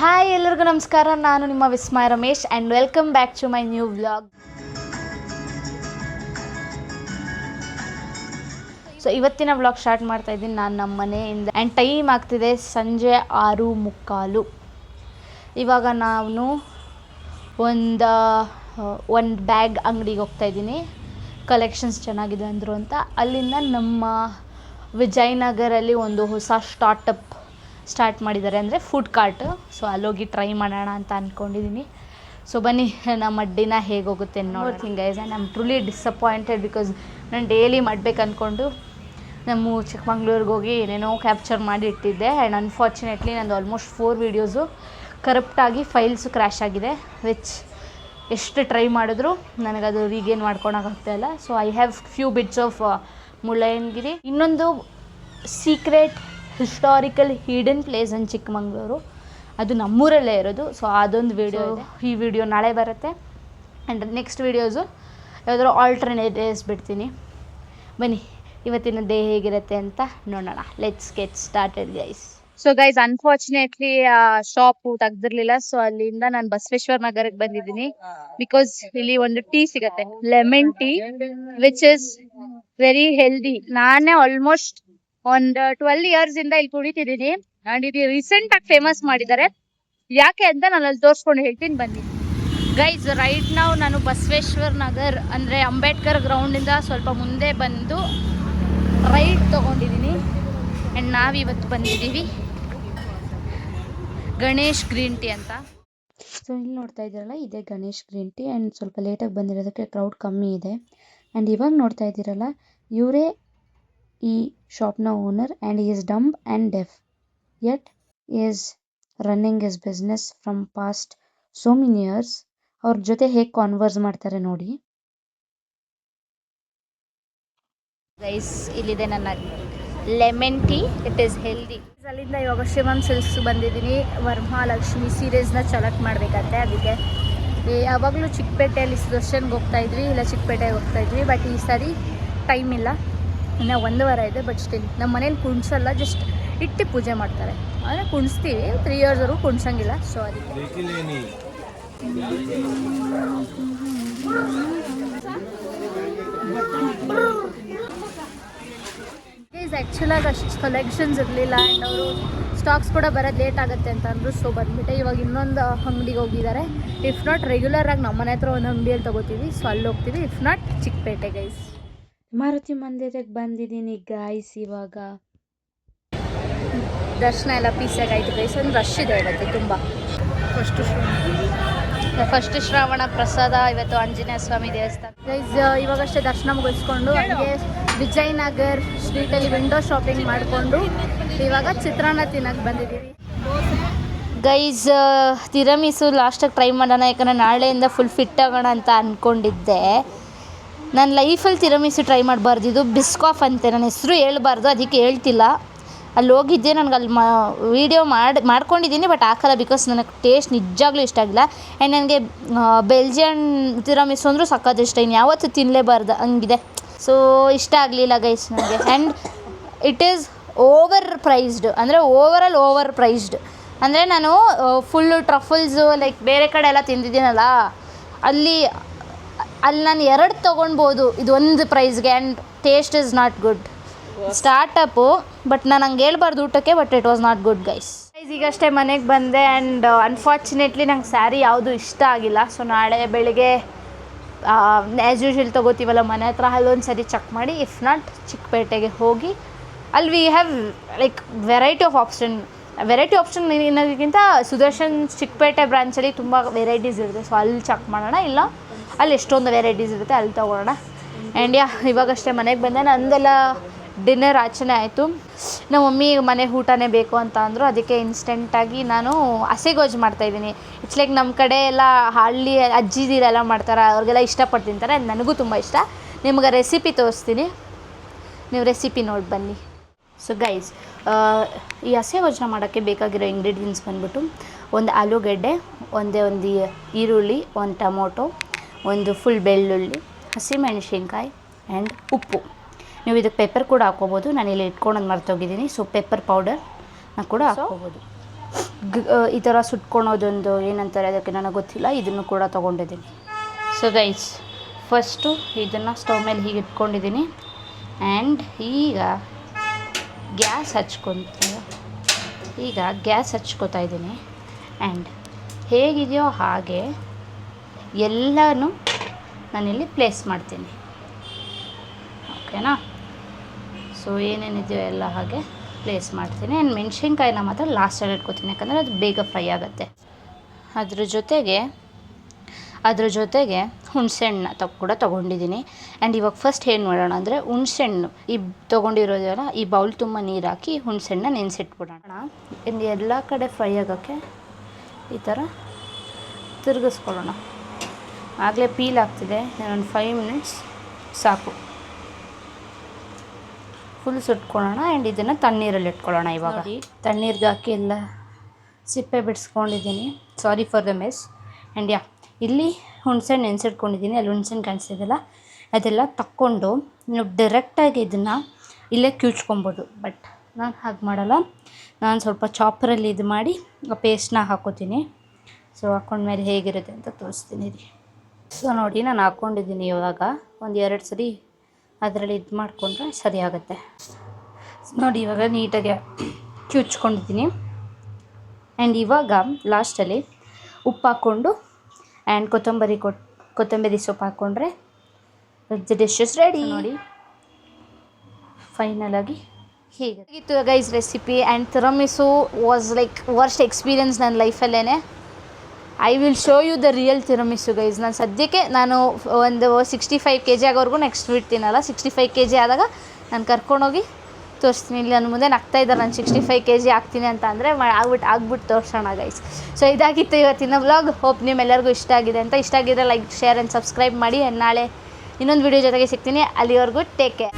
Hi ಎಲ್ಲರಿಗೂ ನಮಸ್ಕಾರ. ನಾನು ನಿಮ್ಮ Vismaya Ramesh and welcome back to my new vlog. So ಇವತ್ತಿನ ವ್ಲಾಗ್ ಸ್ಟಾರ್ಟ್ ಮಾಡ್ತಾ ಇದ್ದೀನಿ ನಾನು ನಮ್ಮ ಮನೆಯಿಂದ. ಆ್ಯಂಡ್ ಟೈಮ್ ಆಗ್ತಿದೆ ಸಂಜೆ 6:45. ಇವಾಗ ನಾನು ಒಂದು ಬ್ಯಾಗ್ ಅಂಗಡಿಗೆ ಹೋಗ್ತಾಯಿದ್ದೀನಿ. ಕಲೆಕ್ಷನ್ಸ್ ಚೆನ್ನಾಗಿದೆ ಅಂದರು ಅಂತ. ಅಲ್ಲಿಂದ ನಮ್ಮ ವಿಜಯನಗರಲ್ಲಿ ಒಂದು ಹೊಸ ಸ್ಟಾರ್ಟ್ ಮಾಡಿದ್ದಾರೆ, ಅಂದರೆ ಫುಡ್ ಕಾರ್ಟ್. ಸೊ ಅಲ್ಲೋಗಿ ಟ್ರೈ ಮಾಡೋಣ ಅಂತ ಅಂದ್ಕೊಂಡಿದ್ದೀನಿ. ಸೊ ಬನ್ನಿ ನಮ್ಮ ಮಡ್ಡಿನ ಹೇಗೆ ಹೋಗುತ್ತೆ ನೋಡ್ತೀನಿ guys. And I am truly disappointed because ನಾನು ಡೈಲಿ ಮಾಡಬೇಕು ಅಂದ್ಕೊಂಡು ನಮ್ಮ ಚಿಕ್ಕಮಂಗ್ಳೂರಿಗೆ ಹೋಗಿ ಏನೇನೋ ಕ್ಯಾಪ್ಚರ್ ಮಾಡಿ ಇಟ್ಟಿದ್ದೆ. ಆ್ಯಂಡ್ ಅನ್ಫಾರ್ಚುನೇಟ್ಲಿ ನಂದು ಆಲ್ಮೋಸ್ಟ್ 4 ವೀಡಿಯೋಸು ಕರಪ್ಟಾಗಿ ಫೈಲ್ಸು ಕ್ರ್ಯಾಶ್ ಆಗಿದೆ, ವಿಚ್ ಎಷ್ಟು ಟ್ರೈ ಮಾಡಿದ್ರು ನನಗದು ರೀಗೇನ್ ಮಾಡ್ಕೊಳಕ್ಕಾಗ್ತಾ ಇಲ್ಲ. So I have few bits of Mullayanagiri. ಇನ್ನೊಂದು secret historical hidden place in Chikmagalur, ಅದು ನಮ್ಮೂರಲ್ಲೇ ಇರೋದು. ಸೊ ಅದೊಂದು ವೀಡಿಯೋ ಇದೆ. ಈ ವಿಡಿಯೋ ನಾಳೆ ಬರುತ್ತೆ. ಆ್ಯಂಡ್ ನೆಕ್ಸ್ಟ್ ವೀಡಿಯೋಸು ಯಾವುದಾದ್ರು ಆಲ್ಟರ್ನೇಟ್ ಡೇಸ್ ಬಿಡ್ತೀನಿ. ಬನ್ನಿ ಇವತ್ತಿನ ಡೇ ಹೇಗಿರುತ್ತೆ ಅಂತ ನೋಡೋಣ. Let's get started guys. So guys, unfortunately shop ತೆಗ್ದಿರ್ಲಿಲ್ಲ. ಸೊ ಅಲ್ಲಿಂದ ನಾನು ಬಸವೇಶ್ವರ ನಗರಕ್ಕೆ ಬಂದಿದ್ದೀನಿ. ಬಿಕಾಸ್ ಇಲ್ಲಿ ಒಂದು ಟೀ ಸಿಗತ್ತೆ, lemon tea, which is very healthy. ನಾನೇ ಆಲ್ಮೋಸ್ಟ್ ಒಂದು 12 ಇಯರ್ಸ್ ಇಂದ ಇಲ್ಲಿ ಕುಡಿತಿದ್ದೀನಿ. ಅಂಡ್ ಇದು ರೀಸೆಂಟ್ ಆಗಿ ಫೇಮಸ್ ಮಾಡಿದ್ದಾರೆ. ಯಾಕೆ ಅಂತ ನಾನು ಅಲ್ಲಿ ತೋರಿಸ್ಕೊಂಡು ಹೇಳ್ತೀನಿ, ಬನ್ನಿ ಗೈಸ್. ರೈಟ್ ನಾವು ನಾನು ಬಸವೇಶ್ವರ ನಗರ್ ಅಂದರೆ ಅಂಬೇಡ್ಕರ್ ಗ್ರೌಂಡಿಂದ ಸ್ವಲ್ಪ ಮುಂದೆ ಬಂದು ರೈಟ್ ತೊಗೊಂಡಿದ್ದೀನಿ. ಆ್ಯಂಡ್ ನಾವಿವತ್ತು ಬಂದಿದ್ದೀವಿ ಗಣೇಶ್ ಗ್ರೀನ್ ಟೀ ಅಂತ. ಸೊ ಇಲ್ಲಿ ನೋಡ್ತಾ ಇದ್ದೀರಲ್ಲ, ಇದೇ ಗಣೇಶ್ ಗ್ರೀನ್ ಟೀ. ಆ್ಯಂಡ್ ಸ್ವಲ್ಪ ಲೇಟಾಗಿ ಬಂದಿರೋದಕ್ಕೆ ಕ್ರೌಡ್ ಕಮ್ಮಿ ಇದೆ. ಆ್ಯಂಡ್ ಇವಾಗ ನೋಡ್ತಾ ಇದ್ದೀರಲ್ಲ, ಇವರೇ ಈ ಶಾಪ್ನ owner. And he is dumb and deaf, yet he is running his business from past so many years. ಅವ್ರ ಜೊತೆ ಹೇಗೆ ಕಾನ್ವರ್ಸ್ ಮಾಡ್ತಾರೆ ನೋಡಿ ಗೈಸ್. ಇಲ್ಲಿದೆ ನನ್ನ lemon tea, it is healthy. ಅಲ್ಲಿಂದ ಇವಾಗ ಶಿವಮ್ ಸಿಲ್ಕ್ಸ್ ಬಂದಿದ್ದೀನಿ. ವರಮಹಾಲಕ್ಷ್ಮಿ ಸೀರೀಸ್ನ ಸೆಲೆಕ್ಟ್ ಮಾಡಬೇಕಂತೆ. ಅದಕ್ಕೆ ಯಾವಾಗಲೂ ಚಿಕ್ಕಪೇಟೆಯಲ್ಲಿ ಸುದರ್ಶನ್ಗೆ ಹೋಗ್ತಾಯಿದ್ವಿ, ಇಲ್ಲ ಚಿಕ್ಕಪೇಟೆಗೆ ಹೋಗ್ತಾಯಿದ್ವಿ. ಬಟ್ ಈ ಸಾರಿ ಟೈಮ್ ಇಲ್ಲ, ಇನ್ನು 1 ವಾರ ಇದೆ. ಬಟ್ ಸ್ಟಿಲ್ ನಮ್ಮ ಮನೇಲಿ ಕುಣಿಸಲ್ಲ, ಜಸ್ಟ್ ಇಟ್ಟು ಪೂಜೆ ಮಾಡ್ತಾರೆ. ಅಂದರೆ ಕುಣಿಸ್ತೀವಿ, 3 ಇಯರ್ಸ್ವರೆಗೂ ಕುಣಿಸಂಗಿಲ್ಲ. ಸೊ ಅದಕ್ಕೆ ಆ್ಯಕ್ಚುಲಾಗಿ ಅಷ್ಟು ಕಲೆಕ್ಷನ್ಸ್ ಇರಲಿಲ್ಲ. ಆ್ಯಂಡ್ ಅವರು ಸ್ಟಾಕ್ಸ್ ಕೂಡ ಬರೋದು ಲೇಟ್ ಆಗುತ್ತೆ ಅಂತ ಅಂದರು. ಸೊ ಬಂದುಬಿಟ್ಟೆ ಇವಾಗ ಇನ್ನೊಂದು ಅಂಗಡಿಗೆ ಹೋಗಿದ್ದಾರೆ. ಇಫ್ ನಾಟ್ ರೆಗ್ಯುಲರಾಗಿ ನಮ್ಮ ಮನೆ ಹತ್ರ ಒಂದು ಅಂಗಡಿಯಲ್ಲಿ ತೊಗೋತೀವಿ, ಸೊ ಅಲ್ಲಿ ಹೋಗ್ತೀವಿ. If not Chickpet guys. Maruti ಮಂದಿರಕ್ಕೆ ಬಂದಿದ್ದೀನಿ ಗೈಸ್. ಇವಾಗ ದರ್ಶನ ಎಲ್ಲ ಪೀಸಾಗಾಯ್ತು ಗೈಸ್. ಒಂದು ರಶ್ ಇದೆ ಇವತ್ತು ತುಂಬ. ಫಸ್ಟ್ ಶ್ರಾವಣ ಪ್ರಸಾದ ಇವತ್ತು ಆಂಜನೇಯ ಸ್ವಾಮಿ ದೇವಸ್ಥಾನ ಗೈಸ್. ಇವಾಗಷ್ಟೇ ದರ್ಶನ ಮುಗಿಸ್ಕೊಂಡು ಹಾಗೆ ವಿಜಯನಗರ್ ಸ್ಟ್ರೀಟಲ್ಲಿ ವಿಂಡೋ ಶಾಪಿಂಗ್ ಮಾಡಿಕೊಂಡು ಇವಾಗ ಚಿತ್ರಾನ್ನ ತಿನ್ನಕ್ಕೆ ಬಂದಿದ್ದೀವಿ ಗೈಸ್. ತಿರಮಿಸು ಲಾಸ್ಟಾಗಿ ಟ್ರೈ ಮಾಡೋಣ, ಯಾಕಂದರೆ ನಾಳೆಯಿಂದ ಫುಲ್ ಫಿಟ್ ಆಗೋಣ ಅಂತ ಅಂದ್ಕೊಂಡಿದ್ದೆ. ನನ್ನ ಲೈಫಲ್ಲಿ ತಿರಮಿಸು ಟ್ರೈ ಮಾಡಬಾರ್ದು, ಇದು ಬಿಸ್ಕಾಫ್ ಅಂತೆ. ನನ್ನ ಹೆಸರು ಹೇಳ್ಬಾರ್ದು, ಅದಕ್ಕೆ ಹೇಳ್ತಿಲ್ಲ. ಅಲ್ಲಿ ಹೋಗಿದ್ದೆ, ನನಗೆ ಅಲ್ಲಿ ವೀಡಿಯೋ ಮಾಡ್ಕೊಂಡಿದ್ದೀನಿ, ಬಟ್ ಹಾಕಲ್ಲ. ಬಿಕಾಸ್ ನನಗೆ ಟೇಸ್ಟ್ ನಿಜವಾಗ್ಲೂ ಇಷ್ಟ ಆಗಿಲ್ಲ. ಆ್ಯಂಡ್ ನನಗೆ ಬೆಲ್ಜಿಯನ್ ತಿರಮಿಸು ಅಂದರೂ ಸಕ್ಕತ್ತು ಇಷ್ಟ. ಇನ್ನು ಯಾವತ್ತೂ ತಿನ್ನಲೇಬಾರ್ದು ಹಂಗಿದೆ. ಸೊ ಇಷ್ಟ ಆಗಲಿಲ್ಲ ಗೈಸ್ ನನಗೆ. And it is over priced, ಅಂದರೆ ಓವರ್ ಪ್ರೈಸ್ಡ್. ಅಂದರೆ ನಾನು ಫುಲ್ಲು ಟ್ರಫಲ್ಸು ಲೈಕ್ ಬೇರೆ ಕಡೆ ಎಲ್ಲ ತಿಂದಿದ್ದೀನಲ್ಲ, ಅಲ್ಲಿ ನಾನು 2 ತೊಗೊಳ್ಬೋದು ಇದು ಒಂದು ಪ್ರೈಸ್ಗೆ. And taste is not good. Startup, but ನಾನು ಹಂಗೆ ಹೇಳ್ಬಾರ್ದು ಊಟಕ್ಕೆ, but it was not good guys. ಈಗಷ್ಟೇ ಮನೆಗೆ ಬಂದೆ. ಆ್ಯಂಡ್ ಅನ್ಫಾರ್ಚುನೇಟ್ಲಿ ನಂಗೆ ಸ್ಯಾರಿ ಯಾವುದು ಇಷ್ಟ ಆಗಿಲ್ಲ. ಸೊ ನಾಳೆ ಬೆಳಿಗ್ಗೆ ಆ್ಯಸ್ ಯೂಶ್ವಲ್ ತೊಗೋತೀವಲ್ಲ ಮನೆ ಹತ್ರ, ಅಲ್ಲೊಂದು ಸರಿ ಚೆಕ್ ಮಾಡಿ. ಇಫ್ ನಾಟ್ ಚಿಕ್ಕಪೇಟೆಗೆ ಹೋಗಿ ಅಲ್ಲಿ we have like variety of option ಅನ್ನೋದಕ್ಕಿಂತ ಸುದರ್ಶನ್ ಚಿಕ್ಕಪೇಟೆ ಬ್ರಾಂಚಲ್ಲಿ ತುಂಬ ವೆರೈಟೀಸ್ ಇರುತ್ತೆ. ಸೊ ಅಲ್ಲಿ ಚೆಕ್ ಮಾಡೋಣ, ಇಲ್ಲ ಅಲ್ಲಿ ಎಷ್ಟೊಂದು ವೆರೈಟೀಸ್ ಇರುತ್ತೆ, ಅಲ್ಲಿ ತೊಗೊಳ್ಳೋಣ. ಆ್ಯಂಡ್ ಇವಾಗಷ್ಟೇ ಮನೆಗೆ ಬಂದೆ. ನಂದೆಲ್ಲ ಡಿನ್ನರ್ ಆಚೆನೇ ಆಯಿತು. ನಮ್ಮ ಮಮ್ಮಿ ಮನೆಗೆ ಊಟನೇ ಬೇಕು ಅಂತ ಅಂದರು. ಅದಕ್ಕೆ ಇನ್ಸ್ಟೆಂಟಾಗಿ ನಾನು ಹಸೆಗೋಜು ಮಾಡ್ತಾಯಿದ್ದೀನಿ. ಇಟ್ಸ್ ಲೈಕ್ ನಮ್ಮ ಕಡೆ ಎಲ್ಲ ಹಳ್ಳಿ ಅಜ್ಜಿದಿರೆಲ್ಲ ಮಾಡ್ತಾರೆ, ಅವ್ರಿಗೆಲ್ಲ ಇಷ್ಟಪಟ್ಟು ತಿಂತಾರೆ. ನನಗೂ ತುಂಬ ಇಷ್ಟ. ನಿಮ್ಗೆ ರೆಸಿಪಿ ತೋರಿಸ್ತೀನಿ, ನೀವು ರೆಸಿಪಿ ನೋಡಿ ಬನ್ನಿ. ಸೊ ಗೈಸ್, ಈ ಹಸೆಗೋಜನ್ನ ಮಾಡೋಕ್ಕೆ ಬೇಕಾಗಿರೋ ಇಂಗ್ರೀಡಿಯೆಂಟ್ಸ್ ಬಂದ್ಬಿಟ್ಟು ಒಂದು ಆಲೂಗಡ್ಡೆ, ಒಂದು ಈರುಳ್ಳಿ, ಒಂದು ಟೊಮೊಟೊ, ಒಂದು ಫುಲ್ ಬೆಳ್ಳುಳ್ಳಿ, ಹಸಿಮೆಣಸಿನ್ಕಾಯಿ ಆ್ಯಂಡ್ ಉಪ್ಪು. ನೀವು ಇದಕ್ಕೆ ಪೆಪ್ಪರ್ ಕೂಡ ಹಾಕ್ಕೋಬೋದು. ನಾನಿಲ್ಲಿ ಇಟ್ಕೊಂಡೋದು ಮರ್ತೋಗಿದ್ದೀನಿ. ಸೊ ಪೆಪ್ಪರ್ ಪೌಡರ್ನ ಕೂಡ ಹಾಕ್ಕೋಬೋದು. ಈ ಥರ ಸುಟ್ಕೊಳೋದೊಂದು ಏನಂತಾರೆ ಅದಕ್ಕೆ ನನಗೆ ಗೊತ್ತಿಲ್ಲ, ಇದನ್ನು ಕೂಡ ತೊಗೊಂಡಿದ್ದೀನಿ. ಸೊ ಗೈಸ್, ಫಸ್ಟು ಇದನ್ನು ಸ್ಟವ್ ಮೇಲೆ ಹೀಗೆ ಇಟ್ಕೊಂಡಿದ್ದೀನಿ. ಆ್ಯಂಡ್ ಈಗ ಗ್ಯಾಸ್ ಹಚ್ಕೊತಾ ಇದ್ದೀನಿ. ಆ್ಯಂಡ್ ಹೇಗಿದೆಯೋ ಹಾಗೆ ಎಲ್ಲನೂ ನಾನಿಲ್ಲಿ ಪ್ಲೇಸ್ ಮಾಡ್ತೀನಿ. ಓಕೆನಾ? ಸೊ ಏನೇನಿದೆಯೋ ಎಲ್ಲ ಹಾಗೆ ಪ್ಲೇಸ್ ಮಾಡ್ತೀನಿ. ಆ್ಯಂಡ್ ಮೆಣಸಿನ್ಕಾಯಿನ ಮಾತ್ರ ಲಾಸ್ಟಲ್ಲಿ ಇಟ್ಕೊತೀನಿ, ಯಾಕಂದರೆ ಅದು ಬೇಗ ಫ್ರೈ ಆಗುತ್ತೆ. ಅದ್ರ ಜೊತೆಗೆ ಹುಣಸೆಹಣ್ಣು ಕೂಡ ತೊಗೊಂಡಿದ್ದೀನಿ. ಆ್ಯಂಡ್ ಇವಾಗ ಫಸ್ಟ್ ಏನು ಮಾಡೋಣ ಅಂದರೆ, ಹುಣಸೆಹಣ್ಣು ಈ ತೊಗೊಂಡಿರೋದಲ್ಲ, ಈ ಬೌಲ್ ತುಂಬ ನೀರು ಹಾಕಿ ಹುಣಸೆಹಣ್ಣು ನೆನೆಸಿಟ್ಬಿಡೋಣ. ಇನ್ನು ಎಲ್ಲ ಕಡೆ ಫ್ರೈ ಆಗೋಕ್ಕೆ ಈ ಥರ ತಿರುಗಿಸ್ಕೊಳ್ಳೋಣ. ಆಗಲೇ ಪೀಲ್ ಆಗ್ತಿದೆ, ಒಂದು 5 ಮಿನಿಟ್ಸ್ ಸಾಕು. ಫುಲ್ ಸುಟ್ಕೊಳ್ಳೋಣ. ಆ್ಯಂಡ್ ಇದನ್ನು ತಣ್ಣೀರಲ್ಲಿ ಇಟ್ಕೊಳ್ಳೋಣ. ಇವಾಗ ತಣ್ಣೀರಿಗೆ ಹಾಕಿ ಎಲ್ಲ ಸಿಪ್ಪೆ ಬಿಡಿಸ್ಕೊಂಡಿದ್ದೀನಿ. Sorry for the mess. And ಇಲ್ಲಿ ಹುಣಸೆಹಣ್ಣು ನೆನೆಸಿಟ್ಕೊಂಡಿದ್ದೀನಿ. ಅಲ್ಲಿ ಹುಣಸೆಹಣ್ಣು ಕಾಣಿಸ್ತಿದೆಯಲ್ಲ, ಅದೆಲ್ಲ ತಕ್ಕೊಂಡು ನೀವು ಡೈರೆಕ್ಟಾಗಿ ಇದನ್ನು ಇಲ್ಲೇ ಕಿವುಚ್ಕೊಬೋದು. ಬಟ್ ನಾನು ಹಾಗೆ ಮಾಡಲ್ಲ. ನಾನು ಸ್ವಲ್ಪ ಚಾಪರಲ್ಲಿ ಇದು ಮಾಡಿ ಆ ಪೇಸ್ಟ್ನ ಹಾಕೋತೀನಿ. ಸೊ ಹಾಕ್ಕೊಂಡ್ಮೇಲೆ ಹೇಗಿರುತ್ತೆ ಅಂತ ತೋರಿಸ್ತೀನಿ ರೀ. ಸೊ ನೋಡಿ, ನಾನು ಹಾಕ್ಕೊಂಡಿದ್ದೀನಿ. ಇವಾಗ ಒಂದು 2 ಸರಿ ಅದರಲ್ಲಿ ಇದು ಮಾಡಿಕೊಂಡ್ರೆ ಸರಿ ಆಗುತ್ತೆ. ನೋಡಿ, ಇವಾಗ ನೀಟಾಗಿ ಕಿವುಚ್ಕೊಂಡಿದ್ದೀನಿ. ಆ್ಯಂಡ್ ಇವಾಗ ಲಾಸ್ಟಲ್ಲಿ ಉಪ್ಪು ಹಾಕ್ಕೊಂಡು ಆ್ಯಂಡ್ ಕೊತ್ತಂಬರಿ ಸೊಪ್ಪು ಹಾಕ್ಕೊಂಡ್ರೆ ದ ಡಿಶ್ ಇಸ್ ರೆಡಿ. ನೋಡಿ, ಫೈನಲಾಗಿ ಹೇಗಿತ್ತು guys recipe. And tiramisu was like worst experience ನನ್ನ ಲೈಫಲ್ಲೇ. I will show you the real tiramisu guys. ನಾನು ಸದ್ಯಕ್ಕೆ ಒಂದು 65 kg ಆಗೋವರೆಗೂ ನೆಕ್ಸ್ಟ್ ಬಿಡ್ತೀನಲ್ಲ, 65 kg ಆದಾಗ ನಾನು ಕರ್ಕೊಂಡೋಗಿ ತೋರಿಸ್ತೀನಿ. ಇಲ್ಲಿ ನನ್ನ ಮುಂದೆ ನಗ್ತಾ ಇದ್ದಾರೆ, ನಾನು 65 kg ಆಗ್ತೀನಿ ಅಂತ ಅಂದರೆ ಆಗ್ಬಿಟ್ಟು ತೋರಿಸೋಣ ಗೈಸ್. ಸೊ ಇದಾಗಿತ್ತು ಇವತ್ತಿನ ವ್ಲಾಗ್. ಹೋಪ್ ನಿಮ್ಮೆಲ್ಲರಿಗೂ ಇಷ್ಟ ಆಗಿದೆ ಅಂತ. ಇಷ್ಟ ಆಗಿದ್ರೆ ಲೈಕ್, ಶೇರ್ ಆ್ಯಂಡ್ ಸಬ್ಸ್ಕ್ರೈಬ್ ಮಾಡಿ. ನಾಳೆ ಇನ್ನೊಂದು ವೀಡಿಯೋ ಜೊತೆಗೆ ಸಿಗ್ತೀನಿ. ಅಲ್ಲಿವರೆಗೂ ಟೇಕ್ ಕೇರ್.